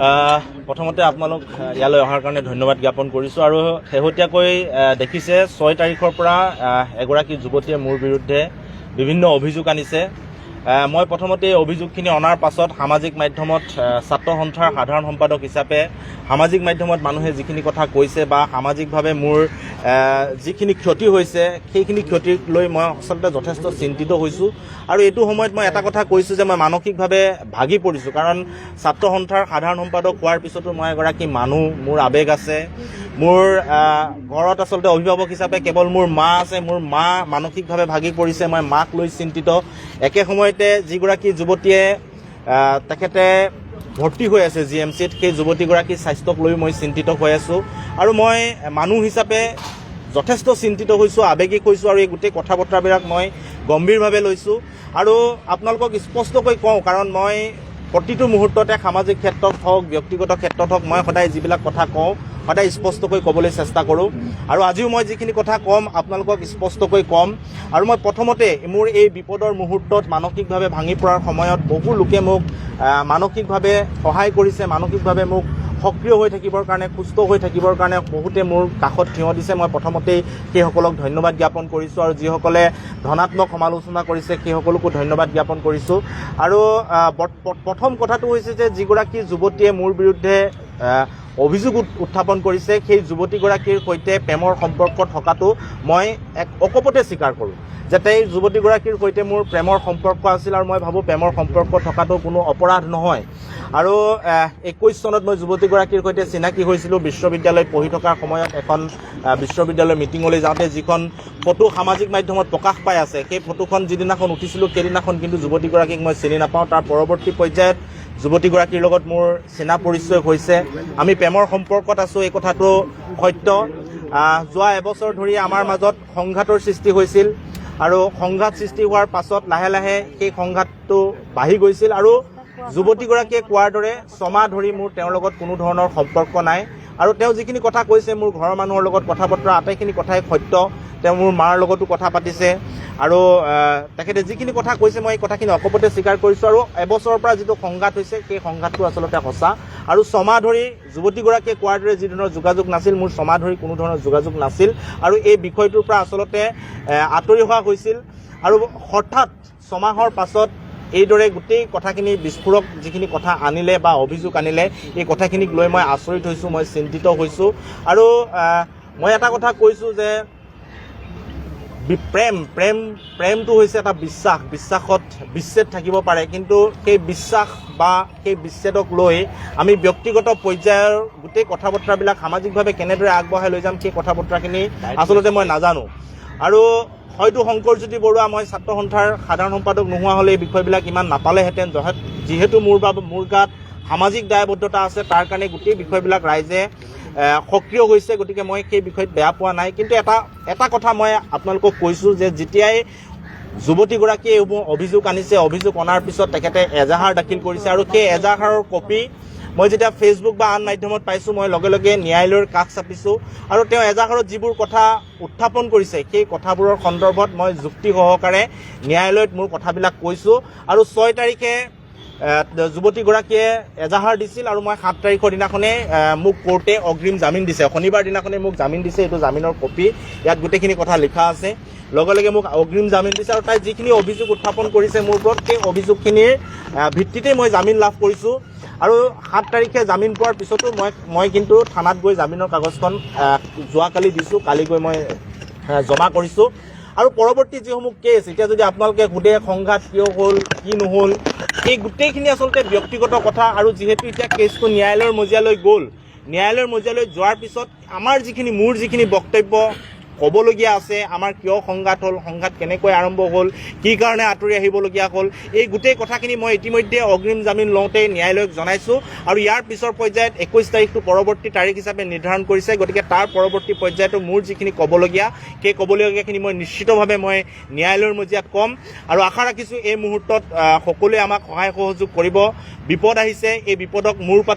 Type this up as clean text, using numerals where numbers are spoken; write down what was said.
প্ৰথমতে আপোনালোক ইয়ালৈ অহাৰ কাৰণে ধন্যবাদ জ্ঞাপন কৰিছোঁ আৰু শেহতীয়াকৈ দেখিছে 6 তাৰিখৰ পৰা এগৰাকী যুৱতীয়ে মোৰ বিৰুদ্ধে বিভিন্ন অভিযোগ আনিছে। মই প্ৰথমতে এই অভিযোগখিনি অনাৰ পাছত সামাজিক মাধ্যমত ছাত্ৰ সন্থাৰ সাধাৰণ সম্পাদক হিচাপে সামাজিক মাধ্যমত মানুহে যিখিনি কথা কৈছে বা সামাজিকভাৱে মোৰ যিখিনি ক্ষতি হৈছে সেইখিনি ক্ষতিক লৈ মই আচলতে যথেষ্ট চিন্তিত হৈছোঁ আৰু এইটো সময়ত মই এটা কথা কৈছোঁ যে মই মানসিকভাৱে ভাগি পৰিছোঁ। কাৰণ ছাত্ৰ সন্থাৰ সাধাৰণ সম্পাদক হোৱাৰ পিছতো মই এগৰাকী মানুহ, মোৰ আৱেগ আছে, মোৰ ঘৰত আচলতে অভিভাৱক হিচাপে কেৱল মোৰ মা আছে। মোৰ মা মানসিকভাৱে ভাগি পৰিছে, মই মাক লৈ চিন্তিত। একে সময়তে যিগৰাকী যুৱতীয়ে তেখেতে ভৰ্তি হৈ আছে GMCত, সেই যুৱতীগৰাকীৰ স্বাস্থ্যক লৈ মই চিন্তিত হৈ আছোঁ আৰু মই মানুহ হিচাপে যথেষ্ট চিন্তিত হৈছোঁ, আৱেগিক হৈছোঁ আৰু এই গোটেই কথা বতৰাবিলাক মই গম্ভীৰভাৱে লৈছোঁ আৰু আপোনালোকক স্পষ্টকৈ কওঁ, কাৰণ মই প্ৰতিটো মুহূৰ্ততে সামাজিক ক্ষেত্ৰত হওক, ব্যক্তিগত ক্ষেত্ৰত হওক, মই সদায় যিবিলাক কথা কওঁ সদায় স্পষ্টকৈ ক'বলৈ চেষ্টা কৰোঁ আৰু আজিও মই যিখিনি কথা ক'ম আপোনালোকক স্পষ্টকৈ ক'ম। আৰু মই প্ৰথমতে মোৰ এই বিপদৰ মুহূৰ্তত মানসিকভাৱে ভাঙি পৰাৰ সময়ত বহু লোকে মোক মানসিকভাৱে সহায় কৰিছে, মানসিকভাৱে মোক সক্ৰিয় হৈ থাকিবৰ কাৰণে, সুস্থ হৈ থাকিবৰ কাৰণে বহুতে মোৰ কাষত থিয় দিছে। মই প্ৰথমতেই সেইসকলক ধন্যবাদ জ্ঞাপন কৰিছোঁ আৰু যিসকলে ধনাত্মক সমালোচনা কৰিছে সেইসকলকো ধন্যবাদ জ্ঞাপন কৰিছোঁ। আৰু প্ৰথম কথাটো হৈছে যে যিগৰাকী যুৱতীয়ে মোৰ বিৰুদ্ধে অভিযোগ উত্থাপন কৰিছে সেই যুৱতীগৰাকীৰ সৈতে প্ৰেমৰ সম্পৰ্ক থকাটো মই এক অকপতে স্বীকাৰ কৰোঁ যে এই যুৱতীগৰাকীৰ সৈতে মোৰ প্ৰেমৰ সম্পৰ্ক আছিল আৰু মই ভাবোঁ প্ৰেমৰ সম্পৰ্ক থকাটো কোনো অপৰাধ নহয়। আৰু 21 চনত মই যুৱতীগৰাকীৰ সৈতে চিনাকি হৈছিলোঁ বিশ্ববিদ্যালয়ত পঢ়ি থকাৰ সময়ত। এখন বিশ্ববিদ্যালয়ৰ মিটিঙলৈ যাওঁতে যিখন ফটো সামাজিক মাধ্যমত প্ৰকাশ পাই আছে, সেই ফটোখন যিদিনাখন উঠিছিলোঁ সেইদিনাখন কিন্তু যুৱতীগৰাকীক মই চিনি নাপাওঁ। তাৰ পৰৱৰ্তী পৰ্যায়ত যুৱতীগৰাকীৰ লগত মোৰ চিনা পৰিচয় হৈছে, আমি প্ৰেমৰ সম্পৰ্কত আছোঁ, এই কথাটো সত্য। যোৱা এবছৰ ধৰি আমাৰ মাজত সংঘাতৰ সৃষ্টি হৈছিল আৰু সংঘাত সৃষ্টি হোৱাৰ পাছত লাহে লাহে সেই সংঘাতটো বাঢ়ি গৈছিল আৰু যুৱতীগৰাকীয়ে কোৱাৰ দৰে 6 মাহ ধৰি মোৰ তেওঁৰ লগত কোনো ধৰণৰ সম্পৰ্ক নাই আৰু তেওঁ যিখিনি কথা কৈছে মোৰ ঘৰৰ মানুহৰ লগত কথা বতৰা আটাইখিনি কথাই সত্য। তেওঁ মোৰ মাৰ লগতো কথা পাতিছে আৰু তেখেতে যিখিনি কথা কৈছে মই এই কথাখিনি অকপতে স্বীকাৰ কৰিছোঁ আৰু এবছৰৰ পৰা যিটো সংঘাত হৈছে সেই সংঘাতটো আচলতে সঁচা। আৰু 6 মাহ ধৰি যুৱতীগৰাকীয়ে কোৱাৰ দৰে যি ধৰণৰ যোগাযোগ নাছিল, মোৰ 6 মাহ ধৰি কোনো ধৰণৰ যোগাযোগ নাছিল আৰু এই বিষয়টোৰ পৰা আচলতে আঁতৰি হোৱা হৈছিল আৰু হঠাৎ 6 মাহৰ পাছত এইদৰে গোটেই কথাখিনি বিস্ফোৰক যিখিনি কথা আনিলে বা অভিযোগ আনিলে, এই কথাখিনিক লৈ মই আচৰিত হৈছোঁ, মই চিন্তিত হৈছোঁ। আৰু মই এটা কথা কৈছোঁ যে প্ৰেমটো হৈছে এটা বিশ্বাসত বিচ্ছেদ থাকিব পাৰে, কিন্তু সেই বিশ্বাস বা সেই বিচ্ছেদক লৈ আমি ব্যক্তিগত পৰ্যায়ৰ গোটেই কথা বতৰাবিলাক সামাজিকভাৱে কেনেদৰে আগবঢ়াই লৈ যাম সেই কথা বতৰাখিনি আচলতে মই নাজানো। আৰু হয়তো শংকৰজ্যোতি বৰুৱা মই ছাত্ৰ সন্থাৰ সাধাৰণ সম্পাদক নোহোৱা হ'লে এই বিষয়বিলাক ইমান নাপালেহেঁতেন। যিহেতু মোৰ গাত সামাজিক দায়বদ্ধতা আছে, তাৰ কাৰণে গোটেই বিষয়বিলাক ৰাইজে সক্ৰিয় হৈছে, গতিকে মই সেই বিষয়ত বেয়া পোৱা নাই। কিন্তু এটা কথা মই আপোনালোকক কৈছোঁ যে যেতিয়াই যুৱতীগৰাকীয়ে এইবোৰ অভিযোগ আনিছে, অভিযোগ অনাৰ পিছত তেখেতে এজাহাৰ দাখিল কৰিছে আৰু সেই এজাহাৰৰ কপি মই যেতিয়া ফেচবুক বা আন মাধ্যমত পাইছোঁ মই লগে লগে ন্যায়ালয়ৰ কাষ চাপিছোঁ আৰু তেওঁ এজাহাৰত যিবোৰ কথা উত্থাপন কৰিছে সেই কথাবোৰৰ সন্দৰ্ভত মই যুক্তি সহকাৰে ন্যায়ালয়ত মোৰ কথাবিলাক কৈছোঁ। আৰু 6 তাৰিখে যুৱতীগৰাকীয়ে এজাহাৰ দিছিল আৰু মই 7 তাৰিখৰ দিনাখনে মোক কোৰ্টে অগ্ৰিম জামিন দিছে, শনিবাৰ দিনাখনে মোক জামিন দিছে। এইটো জামিনৰ কপি, ইয়াত গোটেইখিনি কথা লিখা আছে। লগে লগে মোক অগ্ৰিম জামিন দিছে আৰু তাই যিখিনি অভিযোগ উত্থাপন কৰিছে মোৰ ওপৰত সেই অভিযোগখিনিৰ ভিত্তিতে মই জামিন লাভ কৰিছোঁ। আৰু 7 তাৰিখে জামিন পোৱাৰ পিছতো মই কিন্তু থানাত গৈ জামিনৰ কাগজখন যোৱাকালি দিছোঁ, কালি গৈ মই জমা কৰিছোঁ। আৰু পৰৱৰ্তী যিসমূহ কেছ, এতিয়া যদি আপোনালোকে সোধে সংঘাত কিয় হ'ল কি নহ'ল, এই গোটেইখিনি আচলতে ব্যক্তিগত কথা। আৰু যিহেতু এতিয়া কেছটো ন্যায়ালয়ৰ মজিয়ালৈ গ'ল, ন্যায়ালয়ৰ মজিয়ালৈ যোৱাৰ পিছত মোৰ যিখিনি বক্তব্য ক'বলগীয়া আছে, আমাৰ কিয় সংঘাত হ'ল, সংঘাত কেনেকৈ আৰম্ভ হ'ল, কি কাৰণে আঁতৰি আহিবলগীয়া হ'ল, এই গোটেই কথাখিনি মই ইতিমধ্যে অগ্ৰিম জামিন লওঁতে ন্যায়ালয়ক জনাইছোঁ। আৰু ইয়াৰ পিছৰ পৰ্যায়ত 21 তাৰিখটো পৰৱৰ্তী তাৰিখ হিচাপে নিৰ্ধাৰণ কৰিছে, গতিকে তাৰ পৰৱৰ্তী পৰ্যায়তো মোৰ যিখিনি ক'বলগীয়া সেই ক'বলগীয়াখিনি মই নিশ্চিতভাৱে মই ন্যায়ালয়ৰ মজিয়াত ক'ম। আৰু আশা ৰাখিছোঁ এই মুহূৰ্তত সকলোৱে আমাক সহায় সহযোগ কৰিব। বিপদ আহিছে, এই বিপদক মূৰ পাতি